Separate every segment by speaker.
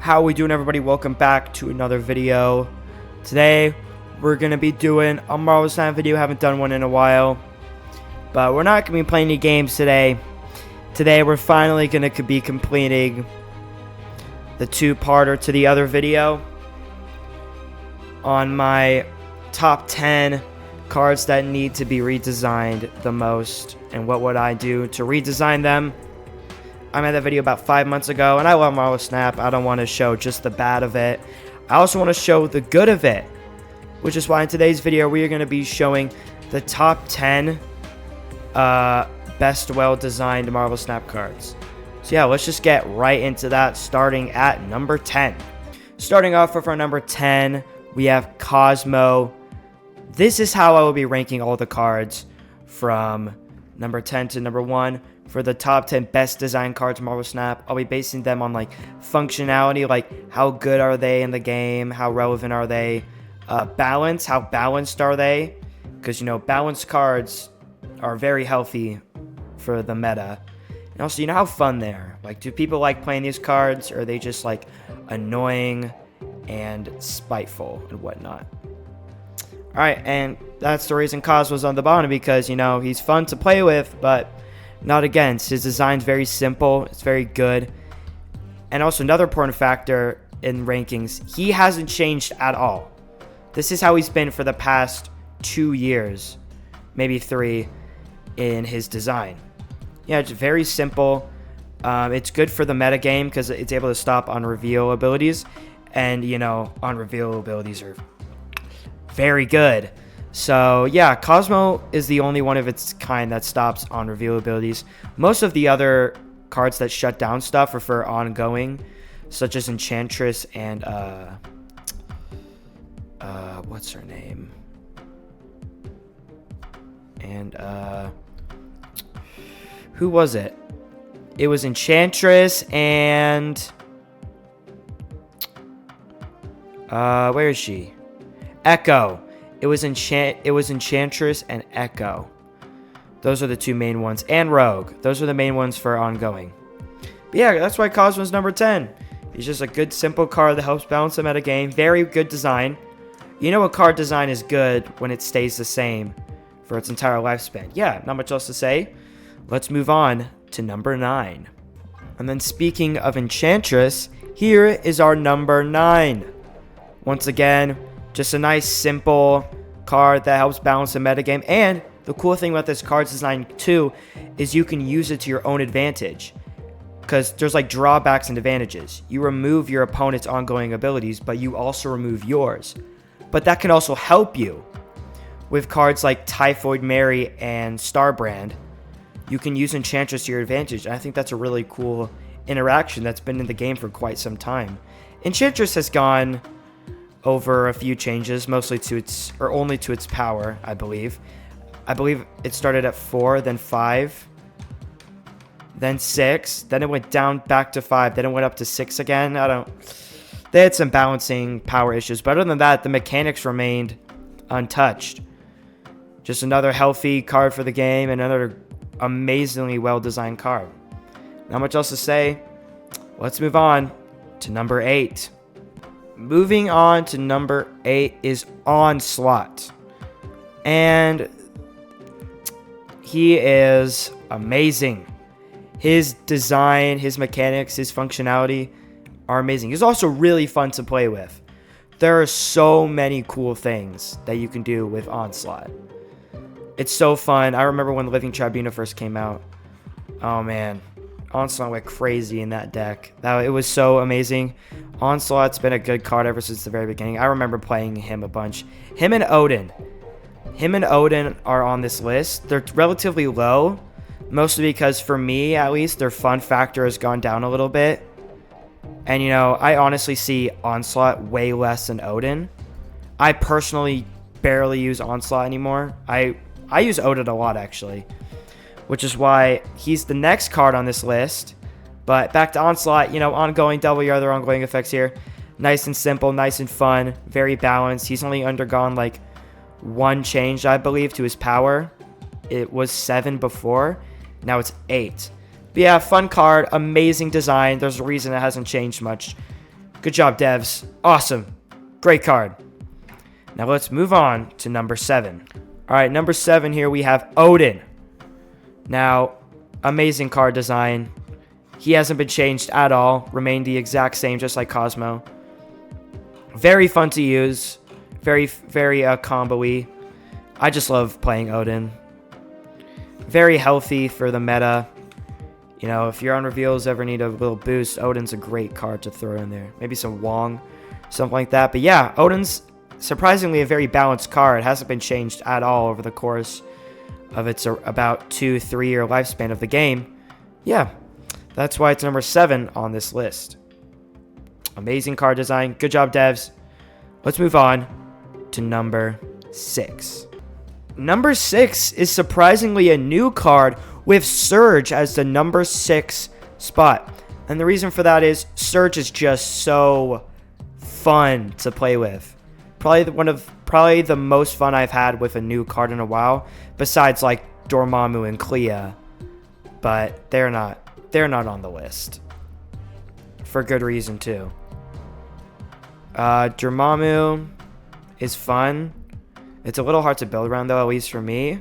Speaker 1: How we doing, everybody? Welcome back to another video. Today we're gonna be doing a Marvel Snap video. Haven't done one in a while, but we're not gonna be playing any games today. Today we're finally gonna be completing the two-parter to the other video on my top 10 cards that need to be redesigned the most, and what would I do to redesign them. I made that video about 5 months ago, and I love Marvel Snap. I don't want to show just the bad of it. I also want to show the good of it, which is why in today's video we are going to be showing the top 10 best well-designed Marvel Snap cards. So yeah, let's just get right into that, starting at number 10. Starting off with our number 10, we have Cosmo. This is how I will be ranking all the cards from number 10 to number 1. For the top 10 best design cards Marvel Snap, I'll be basing them on like functionality, like how good are they in the game, how relevant are they, balance, how balanced are they, because you know balanced cards are very healthy for the meta, and also you know how fun they are. Like, do people like playing these cards, or are they just like annoying and spiteful and whatnot? Alright, and that's the reason Cosmo's on the bottom, because you know he's fun to play with, but not against. His design's very simple. It's very good. And also another important factor in rankings, he hasn't changed at all. This is how he's been for the past 2 years, maybe 3, in his design. Yeah, it's very simple. It's good for the meta game because it's able to stop on reveal abilities. And, you know, on reveal abilities are very good. So yeah, Cosmo is the only one of its kind that stops on reveal abilities. Most of the other cards that shut down stuff are for ongoing, such as Enchantress and what's her name? And who was it? It was Enchantress and where is she? Echo. It was Enchantress and Echo. Those are the two main ones. And Rogue. Those are the main ones for ongoing. But yeah, that's why Cosmo's number 10. He's just a good, simple card that helps balance the meta game. Very good design. You know a card design is good when it stays the same for its entire lifespan. Yeah, not much else to say. Let's move on to number 9. And then speaking of Enchantress, here is our number 9. Once again, just a nice, simple card that helps balance the metagame. And the cool thing about this card's design, too, is you can use it to your own advantage. Because there's, like, drawbacks and advantages. You remove your opponent's ongoing abilities, but you also remove yours. But that can also help you. With cards like Typhoid Mary and Starbrand, you can use Enchantress to your advantage. And I think that's a really cool interaction that's been in the game for quite some time. Enchantress has gone over a few changes, mostly to its, or only to its power, I believe. I believe it started at 4, then 5, then 6, then it went down back to 5, then it went up to 6 again. They had some balancing power issues, but other than that, the mechanics remained untouched. Just another healthy card for the game, and another amazingly well-designed card. Not much else to say. Let's move on to number 8. Moving on to number 8 is Onslaught. And he is amazing. His design, his mechanics, his functionality are amazing. He's also really fun to play with. There are so many cool things that you can do with Onslaught. It's so fun. I remember when Living Tribunal first came out. Oh man, Onslaught went crazy in that deck. It was so amazing. Onslaught's been a good card ever since the very beginning. I remember playing him a bunch. Him and Odin are on this list. They're relatively low, mostly because for me, at least, their fun factor has gone down a little bit. And you know, I honestly see Onslaught way less than Odin. I personally barely use Onslaught anymore. I use Odin a lot, actually, which is why he's the next card on this list. But back to Onslaught, you know, ongoing, double your other ongoing effects here. Nice and simple, nice and fun, very balanced. He's only undergone like 1 change, I believe, to his power. It was 7 before. Now it's 8. But yeah, fun card, amazing design. There's a reason it hasn't changed much. Good job, devs. Awesome. Great card. Now let's move on to number 7. All right, number 7 here we have Odin. Now, amazing card design. He hasn't been changed at all. Remained the exact same, just like Cosmo. Very fun to use. Very combo-y. I just love playing Odin. Very healthy for the meta. You know, if your on reveals ever need a little boost, Odin's a great card to throw in there. Maybe some Wong, something like that. But yeah, Odin's surprisingly a very balanced card. It hasn't been changed at all over the course of its about 2-3 year lifespan of the game. Yeah, that's why it's number 7 on this list. Amazing card design. Good job, devs. Let's move on to number 6. Number 6 is surprisingly a new card with Surge as the number 6 spot. And the reason for that is Surge is just so fun to play with. Probably the most fun I've had with a new card in a while, besides like Dormammu and Clea. But they're not on the list. For good reason too. Dormammu is fun. It's a little hard to build around though, at least for me.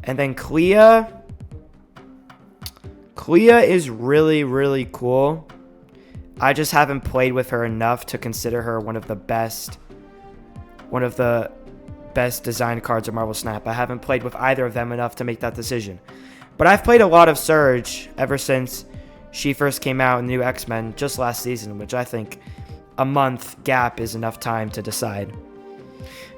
Speaker 1: And then Clea is really, really cool. I just haven't played with her enough to consider her one of the best designed cards of Marvel Snap. I haven't played with either of them enough to make that decision. But I've played a lot of Surge ever since she first came out in the new X-Men just last season, which I think a month gap is enough time to decide.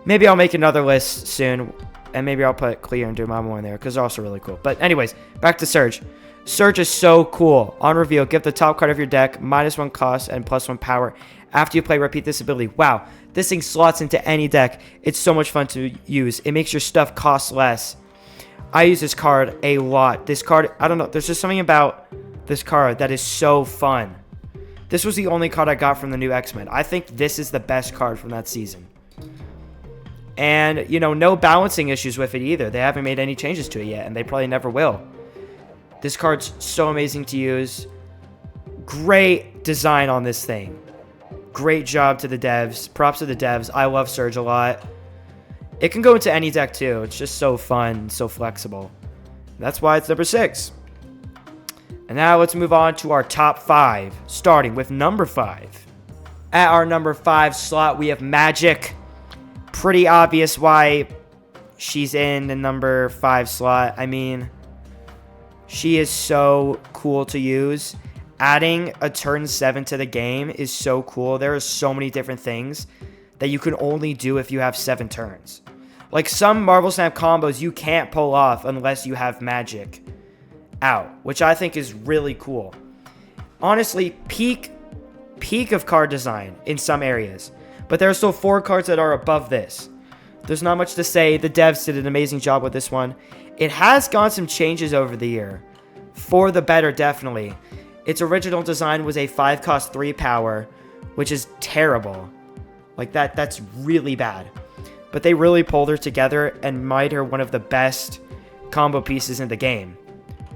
Speaker 1: Maybe I'll make another list soon, and maybe I'll put Clea and Dormammu in there, because they're also really cool. But anyways, back to Surge. Surge is so cool. On reveal, give the top card of your deck -1 cost and +1 power. After you play, repeat this ability. Wow, this thing slots into any deck. It's so much fun to use. It makes your stuff cost less. I use this card a lot. This card, I don't know, there's just something about this card that is so fun. This was the only card I got from the new X-Men. I think this is the best card from that season. And, you know, no balancing issues with it either. They haven't made any changes to it yet, and they probably never will. This card's so amazing to use. Great design on this thing. Great job to the devs. Props to the devs. I love Surge a lot. It can go into any deck too. It's just so fun, so flexible. That's why it's number 6. And now let's move on to our top 5, starting with number 5. At our number 5 slot, we have Magik. Pretty obvious why she's in the number 5 slot. I mean, she is so cool to use. Adding a turn 7 to the game is so cool. There are so many different things that you can only do if you have 7 turns. Like some Marvel Snap combos you can't pull off unless you have Magik out, which I think is really cool. Honestly, peak of card design in some areas. But there are still 4 cards that are above this. There's not much to say. The devs did an amazing job with this one. It has gone some changes over the year. For the better, definitely. Its original design was a 5 cost 3 power, which is terrible. Like that's really bad. But they really pulled her together and made her one of the best combo pieces in the game.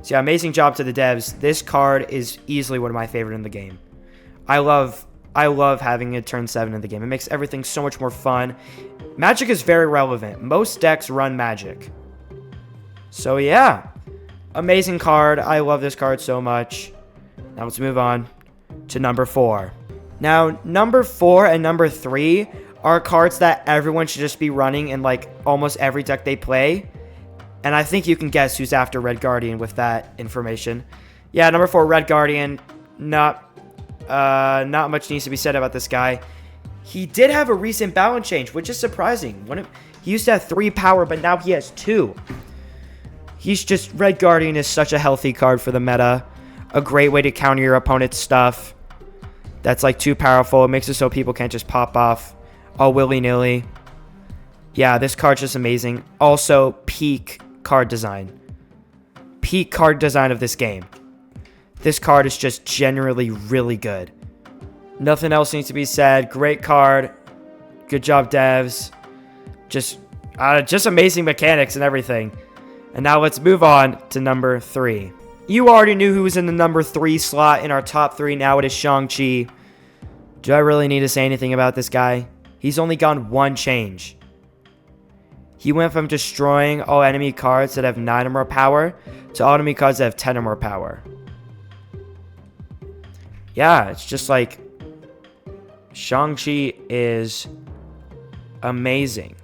Speaker 1: So yeah, amazing job to the devs. This card is easily one of my favorite in the game. I love having a turn 7 in the game. It makes everything so much more fun. Magik is very relevant. Most decks run Magik. So yeah, amazing card. I love this card so much. Now let's move on to number 4. Now, number 4 and number 3 are cards that everyone should just be running in like almost every deck they play. And I think you can guess who's after Red Guardian with that information. Yeah, number 4, Red Guardian. Not much needs to be said about this guy. He did have a recent balance change, which is surprising. He used to have 3 power, but now he has 2. Red Guardian is such a healthy card for the meta. A great way to counter your opponent's stuff. That's like too powerful. It makes it so people can't just pop off all willy-nilly. Yeah, this card's just amazing. Also, peak card design. Peak card design of this game. This card is just generally really good. Nothing else needs to be said. Great card. Good job, devs. Just amazing mechanics and everything. And now let's move on to number 3. You already knew who was in the number 3 slot in our top 3. Now it is Shang-Chi. Do I really need to say anything about this guy? He's only gone one change. He went from destroying all enemy cards that have 9 or more power to all enemy cards that have 10 or more power. Yeah, it's just like Shang-Chi is amazing.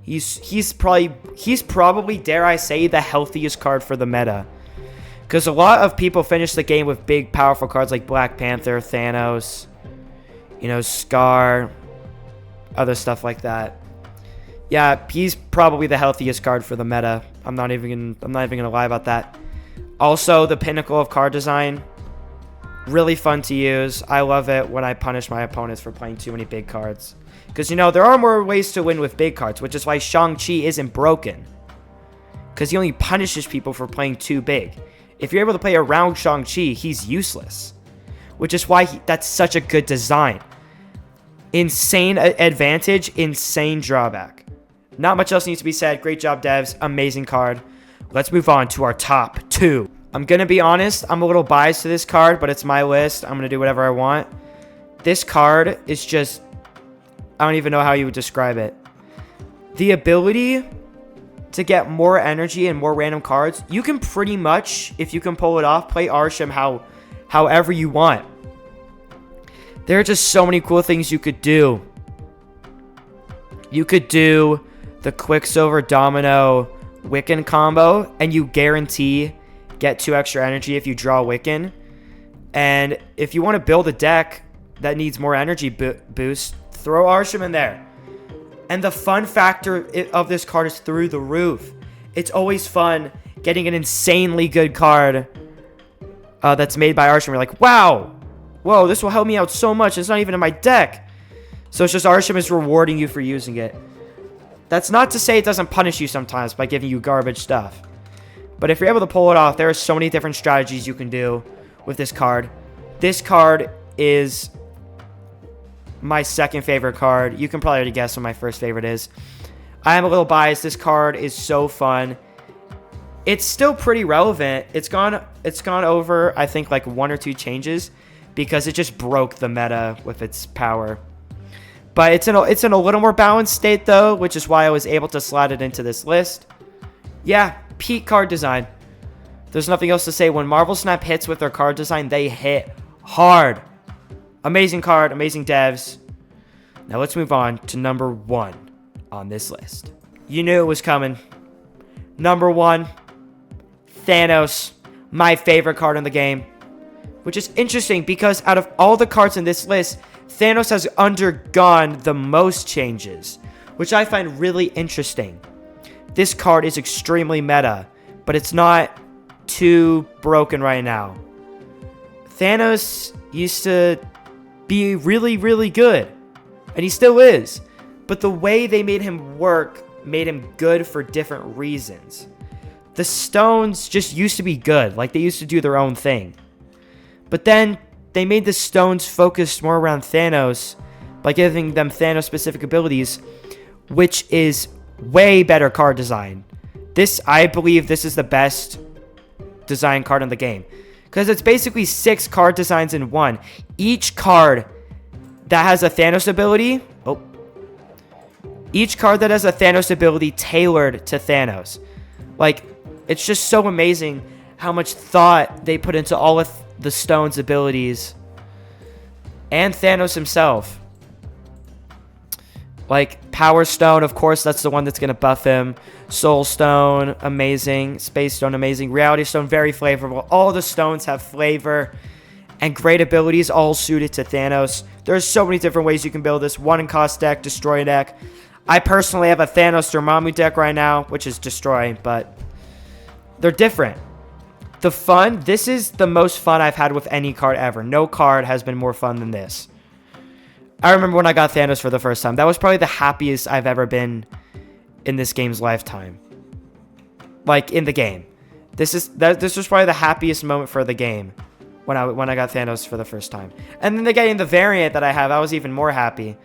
Speaker 1: He's probably, dare I say, the healthiest card for the meta. Because a lot of people finish the game with big, powerful cards like Black Panther, Thanos, Scar, other stuff like that. Yeah, he's probably the healthiest card for the meta. I'm not even gonna lie about that. Also, the pinnacle of card design, really fun to use. I love it when I punish my opponents for playing too many big cards. Because, there are more ways to win with big cards, which is why Shang-Chi isn't broken. Because he only punishes people for playing too big. If you're able to play around Shang-Chi, he's useless. Which is why that's such a good design. Insane advantage, insane drawback. Not much else needs to be said. Great job, devs. Amazing card. Let's move on to our top 2. I'm going to be honest, I'm a little biased to this card, but it's my list. I'm going to do whatever I want. This card is just, I don't even know how you would describe it. The ability to get more energy and more random cards, you can pretty much, if you can pull it off, play Arshem however you want. There are just so many cool things you could do. You could do the Quicksilver Domino Wiccan combo, and you guarantee get 2 extra energy if you draw Wiccan. And if you want to build a deck that needs more energy boost, throw Arshem in there. And the fun factor of this card is through the roof. It's always fun getting an insanely good card that's made by Arshem. You're like, wow, whoa, this will help me out so much. It's not even in my deck. So it's just Arshem is rewarding you for using it. That's not to say it doesn't punish you sometimes by giving you garbage stuff. But if you're able to pull it off, there are so many different strategies you can do with this card. This card is my second favorite card. You can probably already guess what my first favorite is. I am a little biased. This card is so fun. It's still pretty relevant. It's gone over, I think, like 1 or 2 changes because it just broke the meta with its power. But it's in a little more balanced state though, which is why I was able to slide it into this list. Yeah, peak card design. There's nothing else to say. When Marvel Snap hits with their card design, they hit hard. Amazing card, amazing devs. Now let's move on to number 1 on this list. You knew it was coming. Number 1, Thanos, my favorite card in the game. Which is interesting because out of all the cards in this list, Thanos has undergone the most changes, which I find really interesting. This card is extremely meta, but it's not too broken right now. Thanos used to be really, really good, and he still is, but the way they made him work made him good for different reasons. The stones just used to be good, like they used to do their own thing. But then they made the stones focused more around Thanos by giving them Thanos-specific abilities, which is way better card design. I believe this is the best design card in the game. Because it's basically 6 card designs in one. Each card that has a Thanos ability... Each card that has a Thanos ability tailored to Thanos. Like, it's just so amazing how much thought they put into all of the stone's abilities. And Thanos himself. Like, Power Stone, of course, that's the one that's going to buff him. Soul Stone, amazing. Space Stone, amazing. Reality Stone, very flavorful. All the stones have flavor and great abilities, all suited to Thanos. There's so many different ways you can build this. 1-in-cost deck, Destroy deck. I personally have a Thanos Dormammu deck right now, which is Destroy, but they're different. The fun, this is the most fun I've had with any card ever. No card has been more fun than this. I remember when I got Thanos for the first time. That was probably the happiest I've ever been in this game's lifetime. Like, in the game. This was probably the happiest moment for the game when I got Thanos for the first time. And then getting the variant that I have, I was even more happy.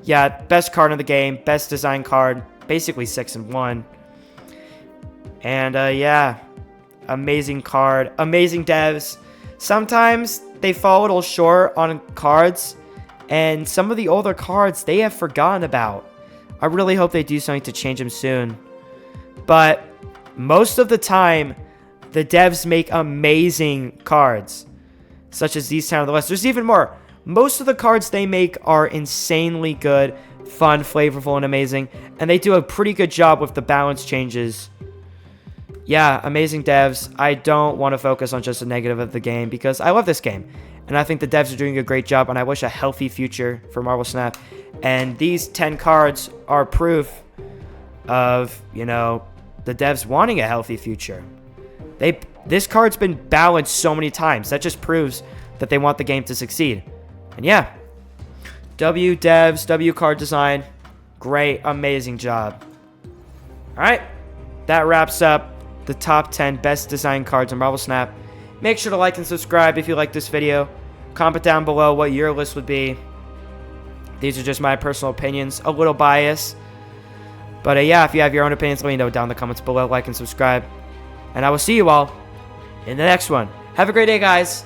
Speaker 1: Yeah, best card in the game, best design card, basically 6 in 1. And yeah, amazing card, amazing devs. Sometimes they fall a little short on cards, And some of the older cards they have forgotten about. I really hope they do something to change them soon. But most of the time, the devs make amazing cards, such as these 10 on the list. There's even more. Most of the cards they make are insanely good, fun, flavorful, and amazing. And they do a pretty good job with the balance changes. Yeah, amazing devs. I don't want to focus on just the negative of the game because I love this game. And I think the devs are doing a great job, and I wish a healthy future for Marvel Snap. And these 10 cards are proof of, you know, the devs wanting a healthy future. This card's been balanced so many times. That just proves that they want the game to succeed. And yeah, W devs, W card design, great, amazing job. All right, that wraps up the top 10 best design cards on Marvel Snap. Make sure to like and subscribe if you like this video. Comment down below what your list would be. These are just my personal opinions, a little biased. But yeah, if you have your own opinions, let me know down in the comments below. Like and subscribe. And I will see you all in the next one. Have a great day, guys.